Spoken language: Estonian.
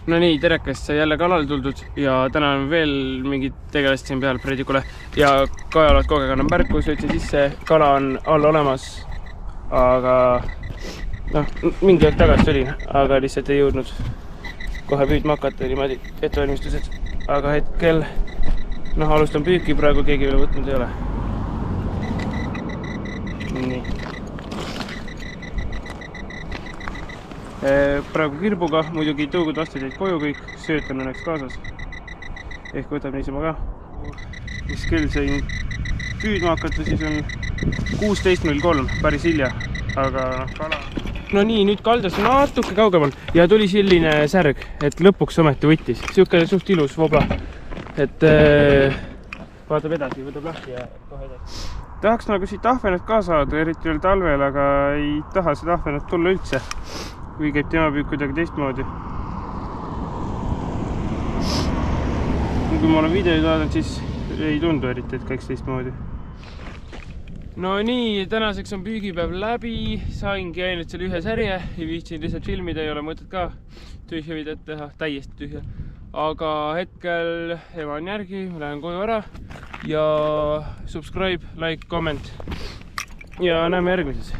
No nii, terekast sai jälle kalale tuldud ja täna on veel mingid tegelast siin peal Predikule ja Kajalad kogu aeg annab märku, sõitsin sisse, kala on all olemas, aga noh, mingi aeg tagasi tuli, aga lihtsalt ei jõudnud kohe püüdma hakata niimoodi ettevalmistused, aga hetkel noh, alustan püüki, praegu keegi veel võtnud ei ole. Nii. Praegu kirbuga, muidugi tõugud vastu teid koju kõik, sööt on õnneks kaasas. Ehk võtab niisama ka. Mis küll sain püüdma hakata, siis on 16.03, päris hilja, aga kala. No nii, nüüd kaldas natuke kaugemal ja tuli selline särg, et lõpuks ometi võttis. Siuke suht ilus vobla, et vaatab edasi, võtab lahti ja kohe edasi. Tahaks nagu siit ahvenat ka saada, eriti veel talvel, aga ei taha seda ahvenat tulla üldse. Kui käib tema püük kuidagi teistmoodi. Kui ma olen videoid vaadanud, siis ei tundu eriti, et käiks teistmoodi. No nii, tänaseks on püügipäev läbi, saingi ainult selle ühe särje, ei viitsin lihtsalt filmida, ei ole mõtet ka tühja videot teha, täiesti tühja. Aga hetkel ema on järgi, ma lähen koju ära ja subscribe, like, comment ja näeme järgmises.